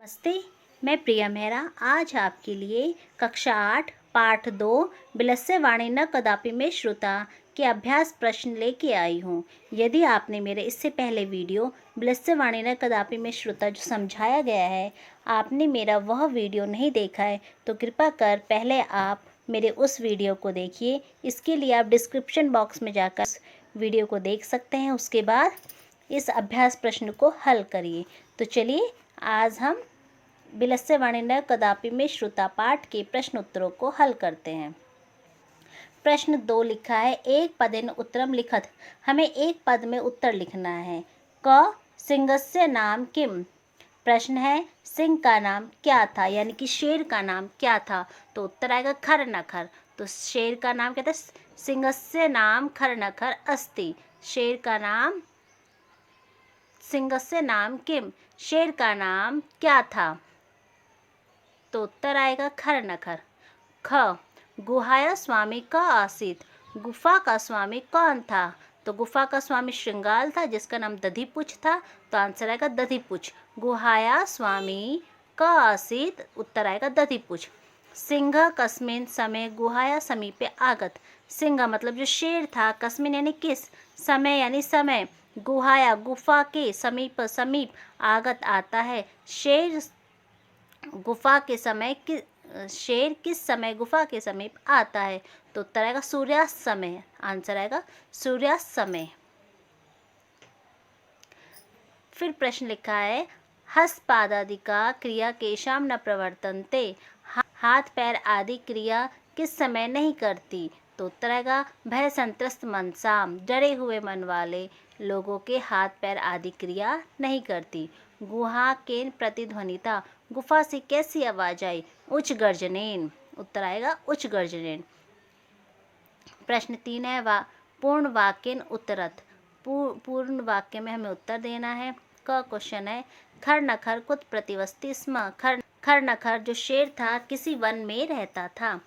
नमस्ते। मैं प्रिया मेहरा आज आपके लिए कक्षा 8 पाठ 2 बिलस्य वाणी न कदापि में श्रुता के अभ्यास प्रश्न लेके आई हूँ। यदि आपने मेरे इससे पहले वीडियो बिलस्य वाणी न कदापि में श्रुता जो समझाया गया है आपने मेरा वह वीडियो नहीं देखा है तो कृपा कर पहले आप मेरे उस वीडियो को देखिए। इसके लिए आप डिस्क्रिप्शन बॉक्स में जाकर वीडियो को देख सकते हैं। उसके बाद इस अभ्यास प्रश्न को हल करिए। तो चलिए आज हम बिलस्य वाणी न कदापि में श्रुता पाठ के प्रश्न उत्तरों को हल करते हैं। प्रश्न 2 लिखा है एक पदेन उत्तरम लिखत। हमें एक पद में उत्तर लिखना है। क सिंहस्य नाम किम। प्रश्न है सिंह का नाम क्या था, यानी कि शेर का नाम क्या था। तो उत्तर आएगा खर नखर। तो शेर का नाम क्या था? सिंहस्य नाम खर नखर अस्ति। शेर का नाम सिंहस्य नाम किम, शेर का नाम क्या था। तो उत्तर आएगा खर नखर। ख गुहाया स्वामी का आसित। गुफा का स्वामी कौन था? तो गुफा का स्वामी श्रृंगाल था जिसका नाम दधिपुछ था। तो आंसर आएगा दधिपुछ। गुहाया स्वामी का आसित, उत्तर आएगा दधिपुछ। सिंह कस्मिन समय गुहाया समीपे आगत। सिंह मतलब जो शेर था, कस्मिन यानी किस, समय यानी समय, गुहाया गुफा के, समीप समीप, आगत आता है। शेर गुफा के समय शेर किस समय गुफा के समीप आता है? तो उत्तर आएगा सूर्यास्त समय। आंसर आएगा सूर्यास्त समय। फिर प्रश्न लिखा है हस्तपादादि का क्रिया केशाम न प्रवर्तन्ते। हाथ पैर आदि क्रिया किस समय नहीं करती? तो उत्तर आएगा भय संत्रस्त मनसाम, डरे हुए मन वाले लोगों के हाथ पैर आदि क्रिया नहीं करती। गुहा के प्रतिध्वनिता, गुफा से कैसी आवाज आई? उच्च गर्जनेन। उत्तर आएगा उच्च गर्जनेन। प्रश्न 3 है पूर्ण वाक्यन उत्तरत। पूर्ण वाक्य में हमें उत्तर देना है। क क्वेश्चन है खर नखर कुत प्रतिवस्ति स्म। खर नखर जो शेर था किसी वन में रहता था।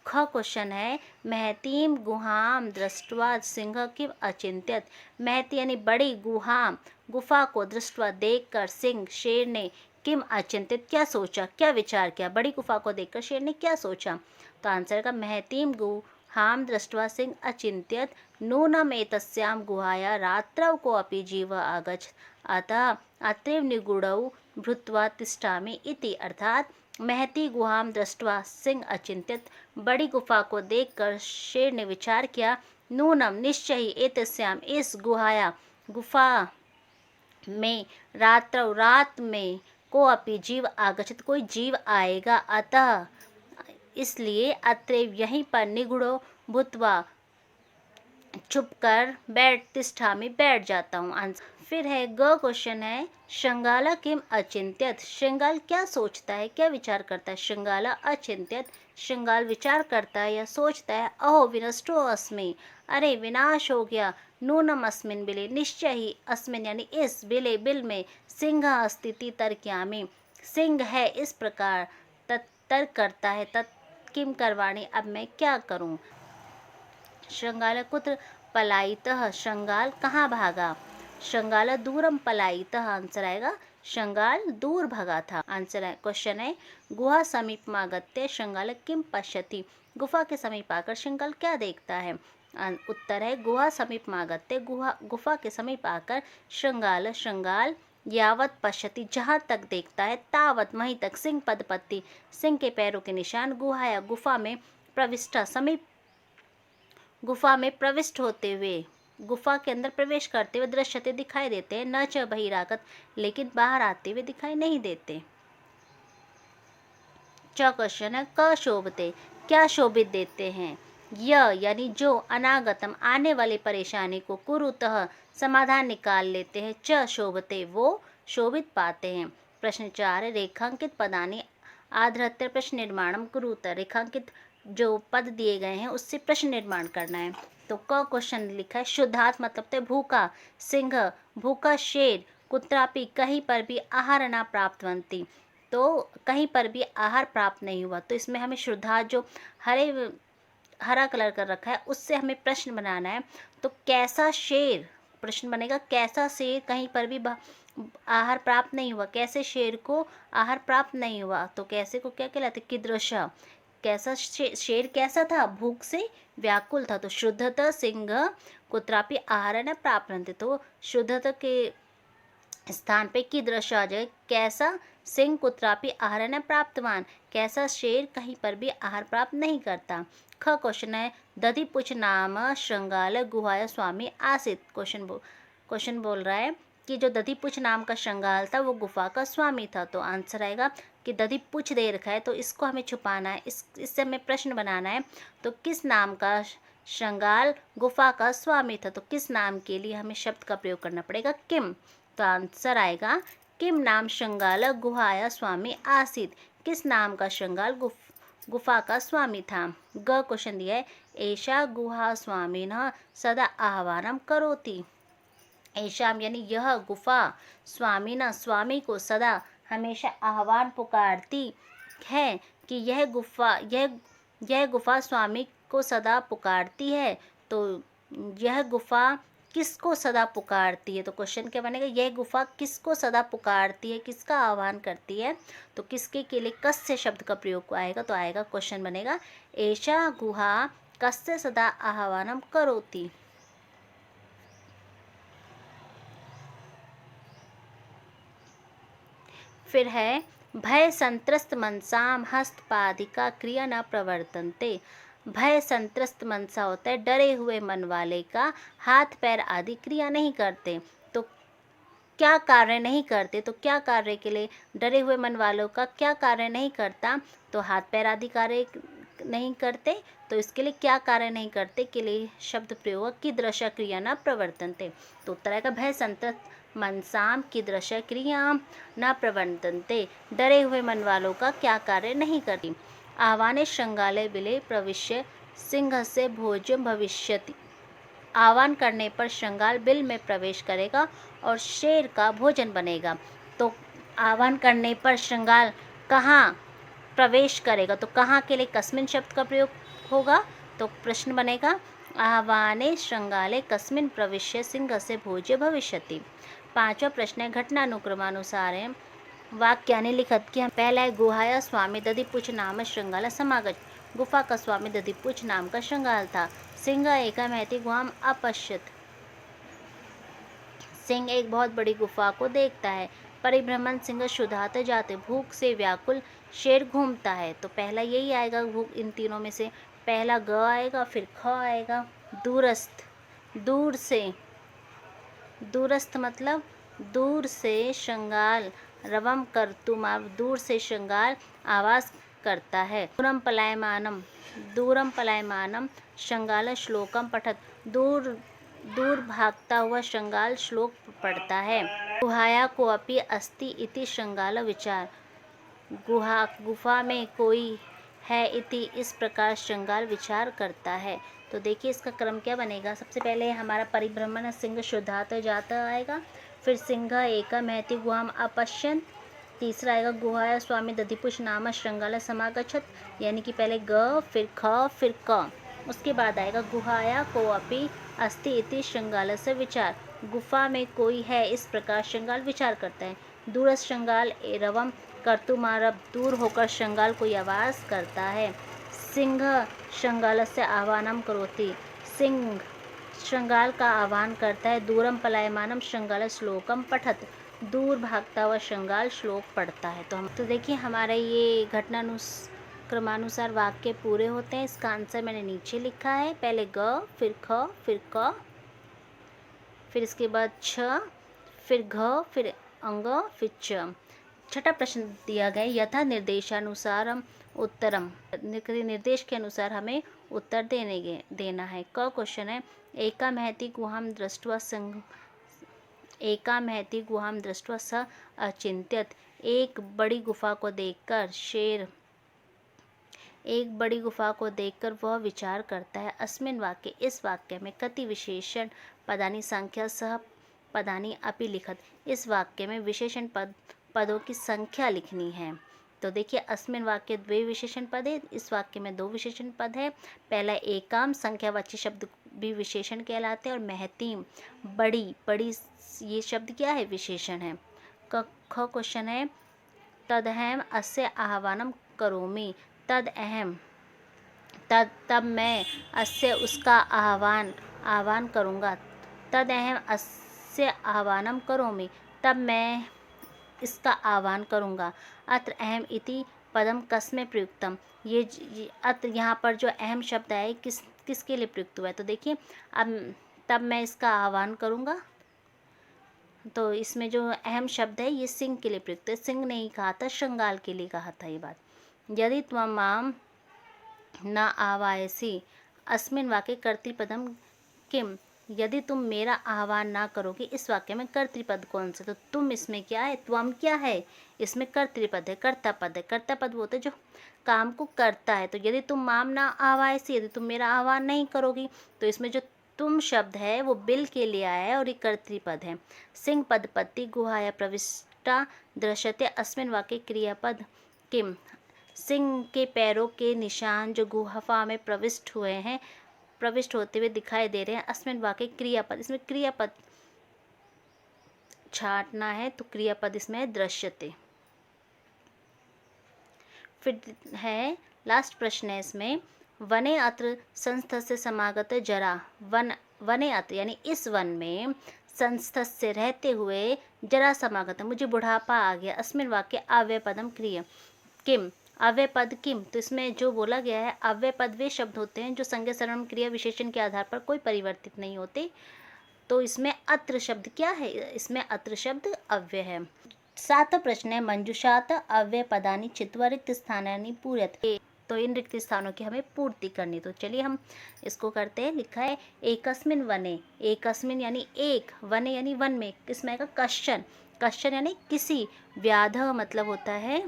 ख क्वेश्चन है महतीम गुहाम दृष्टवा सिंह किम अचिंत्यत। महती यानी बड़ी गुहाम, गुफा को दृष्टवा देखकर सिंह शेर ने किम अचिंतित क्या सोचा, क्या विचार किया। बड़ी गुफा को देखकर शेर ने क्या सोचा? तो आंसर का महतीम गुहाम दृष्टवा सिंह अचिंत्यत नूनम एतस्याम गुहाया रात्रौ को अपि जीव आगच्छ अतः अत्रैव निगूढ़ौ भूत्वा तिष्ठामि इति। अर्थात महती गुहाम दृष्टवा सिंह अचिंत्यत, बड़ी गुफा को देखकर शेर ने विचार किया, नूनम निश्चय ही, एतस्याम इस गुहाया गुफा में, रात्रौ रात में, को अपि जीव आगच्छत कोई जीव आएगा, अतः इसलिए, अत्रैव यहीं पर, निगूढ़ो भूत्वा छुप कर, तिष्ठा में बैठ जाता हूँ। फिर है ग क्वेश्चन है श्रृंगाला किम अचिंत्यत। श्रृंगाल क्या सोचता है, क्या विचार करता है? श्रृंगाला अचिंत्यत, श्रृंगाल विचार करता है या सोचता है, अहो विनष्टो अस्मि, अरे विनाश हो गया, नूनम अस्मिन बिले, निश्चय ही, अस्मिन यानी इस, बिले बिल में, सिंह अस्तिति तर्क्यामि, सिंह है इस प्रकार, तर्क करता है, किम करवाणी, अब मैं क्या करूं। श्रृंगाल कुत्र पलायितः, श्रृंगाल कहाँ भागा? श्रृंगाल दूरम पलायितः। आंसर आएगा श्रृंगाल दूर भागा था। आंसर है क्वेश्चन है गुहा समीप आगत्य श्रृंगाल किम पश्यति। गुफा के समीप आकर श्रृंगाल क्या देखता है? उत्तर है गुहा समीप आगत्य, गुफा के समीप आकर श्रृंगाल यावत पश्यति जहाँ तक देखता है, तावत वहीं तक, सिंह पदपत्ति सिंह के पैरों के निशान, गुहाया गुफा में, प्रविष्टा समीप गुफा में प्रविष्ट होते हुए, गुफा के अंदर प्रवेश करते हुए, दृश्यते दिखाई देते हैं, न च बहिरागत लेकिन बाहर आते हुए दिखाई नहीं देते। च क्वेश्चन है क शोभते क्या शोभित देते हैं? य यानी जो, अनागतम आने वाली परेशानी को, कुरुतः समाधान निकाल लेते हैं, च शोभते वो शोभित पाते हैं। प्रश्न 4 रेखांकित पदानी आधृत्य प्रश्न निर्माणम कुरुत। रेखांकित जो पद दिए गए हैं उससे प्रश्न निर्माण करना है। तो क क्वेश्चन लिखा है शुद्धार्थ मतलब तो भूखा सिंह, भूखा शेर, कुत्रापि कहीं पर भी आहार न प्राप्तवंती, तो कहीं पर भी आहार प्राप्त नहीं हुआ। तो इसमें हमें शुद्धार्थ जो हरा कलर कर रखा है उससे हमें प्रश्न बनाना है। तो कैसा शेर, प्रश्न बनेगा कैसा शेर कहीं पर भी आहार प्राप्त नहीं हुआ। कैसे शेर को आहार प्राप्त नहीं हुआ, तो कैसे को क्या कहलाते, कीदृश। कैसा शेर कैसा था, भूख से व्याकुल था। तो शुद्धतः सिंह कुत्रापि आहार न प्राप्त, तो शुद्धतः के स्थान पे कीदृश आ जाए, कैसा सिंह कुत्रापि आहार न प्राप्तवान, कैसा शेर कहीं पर भी आहार प्राप्त नहीं करता। ख क्वेश्चन है, दधिपुछ नाम श्रृंगाल गुहाय स्वामी आसित। क्वेश्चन बोल रहा है कि जो दधिपुछ नाम का श्रृंगाल था वो गुफा का स्वामी था। तो आंसर आएगा कि दधिपुछ दे रखा है, तो इसको हमें छुपाना है, इससे हमें प्रश्न बनाना है। तो किस नाम का श्रृंगाल गुफा का स्वामी था, तो किस नाम के लिए हमें शब्द का प्रयोग करना पड़ेगा, किम। तो आंसर आएगा किम नाम श्रृंगाल गुहाया स्वामी आसित, किस नाम का श्रृंगाल गुफा का स्वामी था। ग क्वेश्चन दिया है, एषा गुहा स्वामिनः सदा आह्वानम करोति। ऐशाम यानी यह गुफा स्वामिनः स्वामी को सदा हमेशा आह्वान पुकारती है, कि यह गुफा स्वामी को सदा पुकारती है। तो यह गुफा किसको सदा पुकारती है, तो क्वेश्चन क्या बनेगा, यह गुफा किसको सदा पुकारती है, किसका आह्वान करती है। तो किसके के लिए कस्य शब्द का प्रयोग आएगा, तो आएगा क्वेश्चन बनेगा एषा गुहा कस्य सदा आह्वानम करोति। फिर है, भय संत्रस्त मनसाम हस्तपादिका क्रिया न प्रवर्तन्ते। भय संत्रस्त मनसा होता है डरे हुए मन वाले का हाथ पैर आदि क्रिया नहीं करते। तो क्या कार्य नहीं करते, तो क्या कार्य के लिए डरे हुए मन वालों का क्या कार्य नहीं करता, तो हाथ पैर आदि कार्य नहीं करते। तो इसके लिए क्या कार्य नहीं करते के लिए शब्द प्रयोग कीदृश क्रिया न प्रवर्तन्ते। तो उत्तर आएगा भय संत्रस्त मनसाम कीदृश क्रिया न प्रवर्तन्ते, डरे हुए मन वालों का क्या कार्य नहीं करती। आह्वाने श्रृंगालय विले प्रविश्य सिंह से भोज्यम भविष्यति। आह्वान करने पर श्रृंगाल बिल में प्रवेश करेगा और शेर का भोजन बनेगा। तो आह्वान करने पर श्रृंगाल कहाँ प्रवेश करेगा, तो कहाँ के लिए कस्मिन शब्द का प्रयोग होगा। तो प्रश्न बनेगा आह्वाने श्रृंगाले कस्मिन प्रविश्य सिंह से भोज्य भविष्यति। पांचवा प्रश्न है, घटनानुक्रमानुसार है वाक्यानि लिखत कि हम पहला है, गुहाया स्वामी दधिपुछ नाम श्रृंगाल समागत। गुफा का स्वामी दधिपुछ नाम का श्रृंगाल था। सिंह एका महति गुहाम अपश्यत। सिंह एक बहुत बड़ी गुफा को देखता है। परिभ्रमण सिंह शुद्धाते जाते, भूख से व्याकुल शेर घूमता है। तो पहला यही आएगा, भूख इन तीनों में से पहला ग आएगा, फिर ख आएगा। दूरस्थ, दूर से, दूरस्थ मतलब दूर से श्रृंगाल, रवम कर्तुम दूर से श्रृंगाल आवाज करता है। दूरम पलायमानम, दूरम पलायमानम श्रृंगाल श्लोकम पठत, दूर दूर भागता हुआ श्रृंगाल श्लोक पढ़ता है। गुहाया को अपि अस्ति इति श्रृंगाल विचार, गुफा में कोई है इति इस प्रकार श्रृंगाल विचार करता है। तो देखिए इसका क्रम क्या बनेगा, सबसे पहले हमारा परिभ्रमण सिंह शुद्धात जाता आएगा, फिर सिंह एका महति गुहाम अपश्यन, तीसरा आएगा गुहाया स्वामी दधिपुछ नाम श्रृंगाल समागच्छत, यानी कि पहले ग फिर ख फिर क। उसके बाद आएगा गुहाया को अपि अस्ति इति श्रृंगाल से विचार, गुफा में कोई है इस प्रकार श्रृंगाल विचार करता है। दूरस्थ श्रृंगाल एरवम कर्तुमारभ, दूर होकर श्रृंगाल कोई आवाज करता है। सिंह श्रृंगाल से आह्वानम करोति, सिंह श्रृंगाल का आह्वान करता है। दूरम पलायमानम श्रृंगाल श्लोकम पठत, दूर भागता हुआ श्रृंगाल श्लोक पढ़ता है। तो देखिए हमारे ये क्रमानुसार वाक्य पूरे होते हैं। इसका आंसर मैंने नीचे लिखा है, पहले ग फिर ख फिर क, फिर इसके बाद छ, फिर घ, फिर अंग, फिर च। छठा प्रश्न दिया गया, यथा निर्देशानुसार हम उत्तरम, निर्देश के अनुसार हमें उत्तर देना है। क क्वेश्चन है, एका महति गुहाम दृष्ट्वा संग, एका महति गुहाम दृष्ट्वा स अचिंत्यत, एक बड़ी गुफा को देखकर शेर, एक बड़ी गुफा को देखकर वह विचार करता है। अस्मिन वाक्य, इस वाक्य में कति विशेषण पदानी संख्या सह पदानी अपि लिखत, इस वाक्य में विशेषण पदों की संख्या लिखनी है। तो देखिए अस्मिन वाक्य द्वे विशेषण पद है, इस वाक्य में दो विशेषण पद है। पहला एकाम संख्यावाची शब्द भी विशेषण कहलाते हैं और महती, बड़ी, बड़ी ये शब्द क्या है, विशेषण है। ख क्वेश्चन है तदहम अस्य आह्वानम करोमि, तदअहम तब मैं अस्य उसका आह्वान करूँगा, तदअहम अस्य आह्वानम करोमि तब मैं इसका आह्वान करूँगा। अत्र अहम इति पदम कस्मै प्रयुक्तम, ये अत्र यहाँ पर जो अहम शब्द है किसके लिए प्रयुक्त हुआ है, तो देखिए अब तब मैं इसका आह्वान करूँगा, तो इसमें जो अहम शब्द है ये सिंह के लिए प्रयुक्त है। सिंह ने ही कहा था, श्रृंगाल के लिए कहा था ये बात। यदि त्वं माम न आवायसी अस्मिन वाक्ये कर्तृपदम किम, यदि तुम मेरा आह्वान ना करोगे, इस वाक्य में कर्तृपद कौन सा, तो तुम इसमें क्या है, त्वम क्या है, इसमें कर्तृपद है, कर्ता पद है। कर्ता पद वो होता है जो काम को करता है। तो यदि तुम माम ना आवायसी, यदि तुम मेरा आह्वान नहीं करोगी, तो इसमें जो तुम शब्द है वो बिल के लिए आया है और ये कर्तृपद है। सिंह पदपति गुहाया प्रविष्टा दृश्यते अस्मिन वाक्ये क्रियापद किम, सिंह के पैरों के निशान जो गुफा में प्रविष्ट होते हुए दिखाई दे रहे हैं, अस्मिन वाक्ये क्रियापद, इसमें क्रियापद छाटना है तो क्रियापद इसमें है दृश्यते। फिर है लास्ट प्रश्न है इसमें, वने अत्र संस्थस्य समागत जरा, वने अत्र यानी इस वन में संस्थस्य रहते हुए जरा समागत, मुझे बुढ़ापा आ गया, अस्मिन वाक्य अव्यय पदम क्रिया किम, अव्यय पद किम, तो इसमें जो बोला गया है अव्यय पद वे शब्द होते हैं जो संज्ञा सर्वनाम क्रिया विशेषण के आधार पर कोई परिवर्तित नहीं होते। तो इसमें अत्र शब्द क्या है, इसमें अत्र शब्द अव्यय है। 7वां प्रश्न है मंजुषात अव्यय पदानि चित्वा रिक्त स्थानानि पूर्यते, तो इन रिक्त स्थानों की हमें पूर्ति करनी। तो चलिए हम इसको करते हैं। लिखा है एकस्मिन वने, एकस्मिन यानी एक, वने यानी वन में, किसमें का कश्चन, कश्चन यानी किसी, व्याधः मतलब होता है,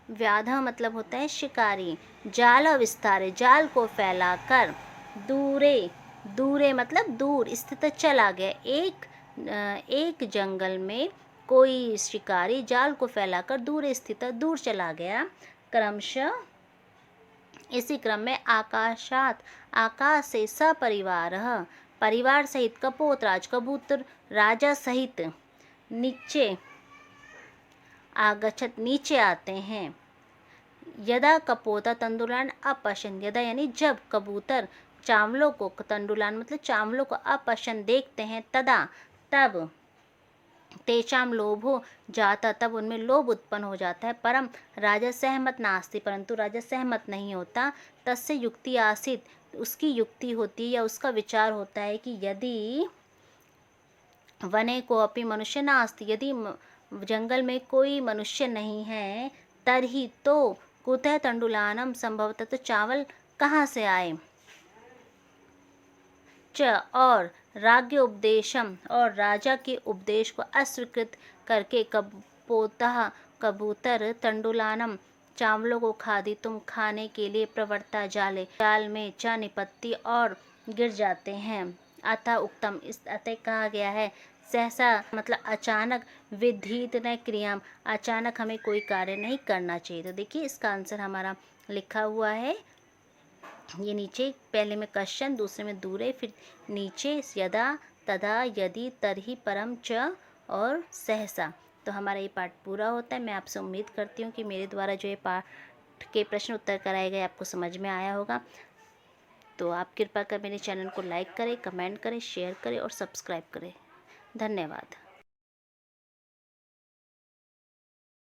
व्याधः मतलब होता है शिकारी, जाल विस्तारे जाल को फैलाकर, दूरे, दूरे मतलब दूर, स्थित चला गया, एक जंगल में कोई शिकारी जाल को फैलाकर दूर स्थित दूर चला गया। क्रमशः इसी क्रम में आकाशात, आकाश से सपरिवार, परिवार सहित कपोतराज, कबूतर राजा सहित नीचे आगच्छत, नीचे आते हैं। यदा कपोता तंडुलान अपश्यन, यदा यानी जब कबूतर चावलों को, तंडुलान मतलब चावलों को अपश्यन देखते हैं, तदा तब, तेषां लोभो जाता तब उनमें लोभ उत्पन्न हो जाता है। परम राजा सहमत नास्ति, परंतु राजा सहमत नहीं होता। तस्य युक्ति आसीत, उसकी युक्ति होती है या उसका विचार होता है कि यदि वने को अपि मनुष्य नास्ति, यदि जंगल में कोई मनुष्य नहीं है, तरही तो कुतः तंडुलानम, संभवतः तो चावल कहाँ से आए। च और राज्य उपदेशम, और राजा के उपदेश को अस्वीकृत करके कपोतः कबूतर तंडुलानम चावलों को खादी तुम खाने के लिए प्रवृत्ता जाले, जाल में च निपत्ति और गिर जाते हैं। अतः उत्तम, इस अतः कहा गया है सहसा मतलब अचानक, विधित न क्रियाम, अचानक हमें कोई कार्य नहीं करना चाहिए। तो देखिए इसका आंसर हमारा लिखा हुआ है, ये नीचे पहले में क्वेश्चन, दूसरे में दूरे, फिर नीचे यदा तदा यदि तरही परम च और सहसा। तो हमारा ये पाठ पूरा होता है। मैं आपसे उम्मीद करती हूँ कि मेरे द्वारा जो ये पाठ के प्रश्न उत्तर कराए गए आपको समझ में आया होगा। तो आप कृपा कर मेरे चैनल को लाइक करें, कमेंट करें, शेयर करें और सब्सक्राइब करें। धन्यवाद।